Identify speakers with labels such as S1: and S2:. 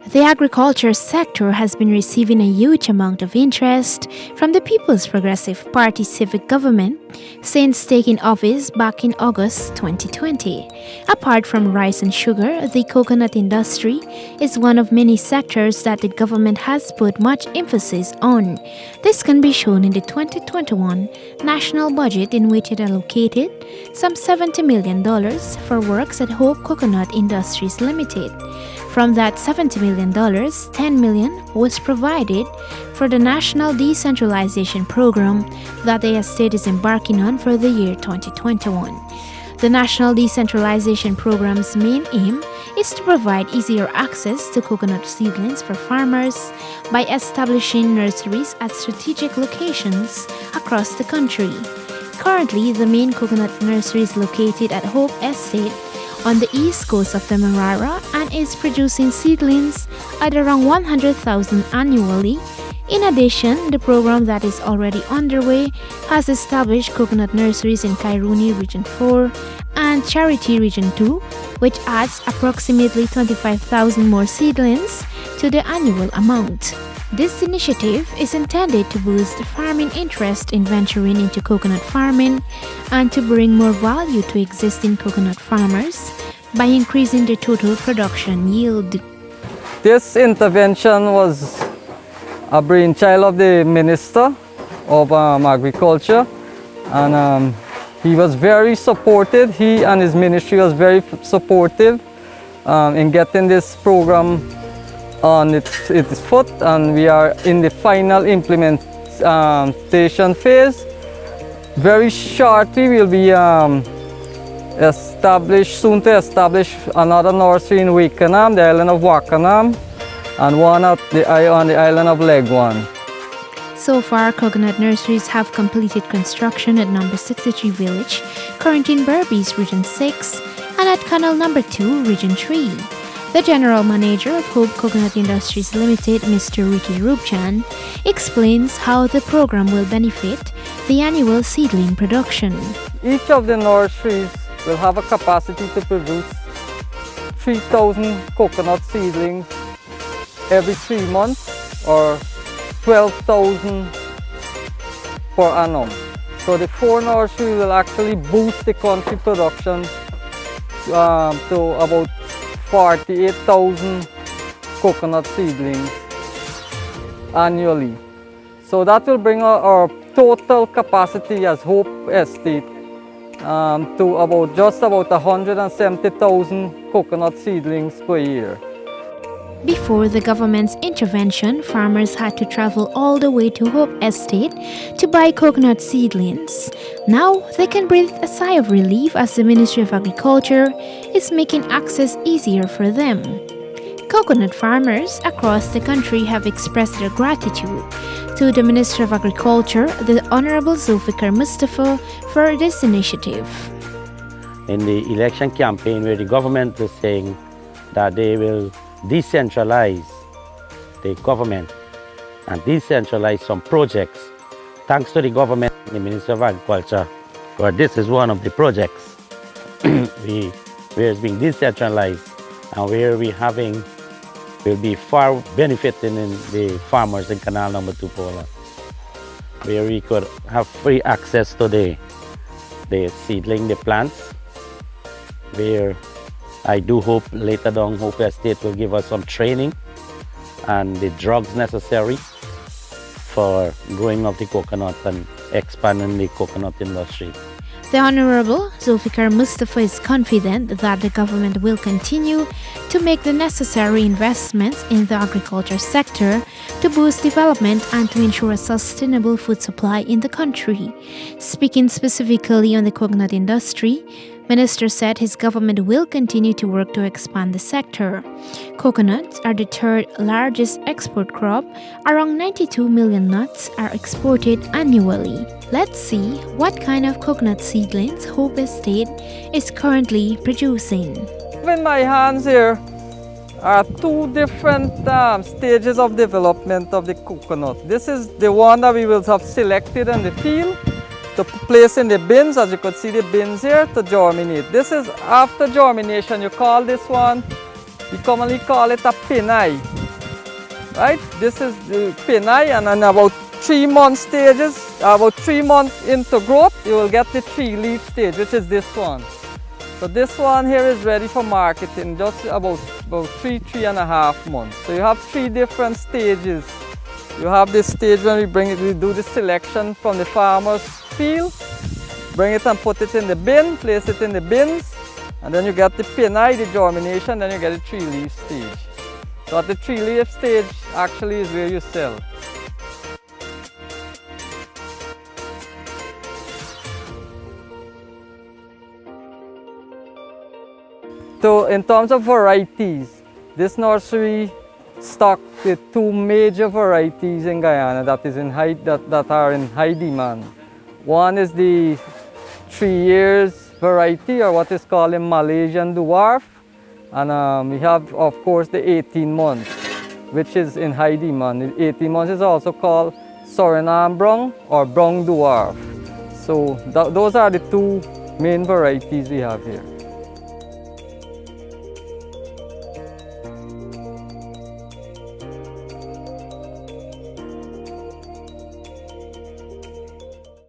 S1: The agriculture sector has been receiving a huge amount of interest from the People's Progressive Party civic government since taking office back in August 2020. Apart from rice and sugar, the coconut industry is one of many sectors that the government has put much emphasis on. This can be shown in the 2021 national budget, in which it allocated some $70 million for works at Hope Coconut Industries Limited. From that $70 million, $10 million was provided for the National Decentralization Program that the estate is embarking on for the year 2021. The National Decentralization Program's main aim is to provide easier access to coconut seedlings for farmers by establishing nurseries at strategic locations across the country. Currently, the main coconut nursery is located at Hope Estate on the east coast of Demerara and is producing seedlings at around 100,000 annually. In addition, the program that is already underway has established coconut nurseries in Kairuni Region 4 and Charity Region 2, which adds approximately 25,000 more seedlings to the annual amount. This initiative is intended to boost farming interest in venturing into coconut farming and to bring more value to existing coconut farmers by increasing the total production yield.
S2: This intervention was a brainchild of the Minister of Agriculture, and he was very supportive. He and his ministry was very supportive in getting this program on its foot, and we are in the final implementation phase. Very shortly we'll be soon to establish another nursery in Wakenham, the island of Wakenham, and one on the island of Legwan.
S1: So far, coconut nurseries have completed construction at number 63 Village, currently in Berbice, Region 6, and at Canal number 2, Region 3. The General Manager of Hope Coconut Industries Limited, Mr. Ricky Rubchan, explains how the program will benefit the annual seedling production.
S2: Each of the nurseries will have a capacity to produce 3,000 coconut seedlings every 3 months, or 12,000 per annum. So the 4 nurseries will actually boost the country production to about 48,000 coconut seedlings annually. So that will bring our total capacity as Hope Estate to just about 170,000 coconut seedlings per year.
S1: Before the government's intervention, farmers had to travel all the way to Hope Estate to buy coconut seedlings. Now they can breathe a sigh of relief as the Ministry of Agriculture is making access easier for them. Coconut farmers across the country have expressed their gratitude to the Minister of Agriculture, the Honorable Zulfikar Mustafa, for this initiative.
S3: In the election campaign, where the government was saying that they will decentralize the government and decentralize some projects, thanks to the government and the Minister of Agriculture, where this is one of the projects where it's being decentralized and where will be far benefiting in the farmers in Canal number 2 Poland, where we could have free access to the seedling, the plants, where I do hope later down Hope Estate will give us some training and the drugs necessary for growing of the coconut and expanding the coconut industry.
S1: The Honorable Zulfikar Mustafa is confident that the government will continue to make the necessary investments in the agriculture sector to boost development and to ensure a sustainable food supply in the country. Speaking specifically on the coconut industry, Minister said his government will continue to work to expand the sector. Coconuts are the third largest export crop. Around 92 million nuts are exported annually. Let's see what kind of coconut seedlings Hope Estate is currently producing.
S2: In my hands here are 2 different stages of development of the coconut. This is the one that we will have selected in the field to place in the bins. As you could see, the bins here to germinate. This is after germination. You call this one, we commonly call it a pinai. right? This is the pinai, and in about 3 month stages, about 3 months into growth, you will get the 3-leaf stage, which is this one. So this one here is ready for marketing just about 3.5 months. So you have 3 different stages. You have this stage when we do the selection from the farmer's field, bring it and put it in the bin, place it in the bins, and then you get the pinai, the germination, then you get the 3-leaf stage. So at the 3-leaf stage actually is where you sell. So in terms of varieties, this nursery stocked the 2 major varieties in Guyana that are in high demand. One is the 3 years variety, or what is called a Malaysian dwarf, and we have of course the 18 months, which is in high demand. The 18 months is also called Suriname Brong or Brong dwarf. So those are the 2 main varieties we have here.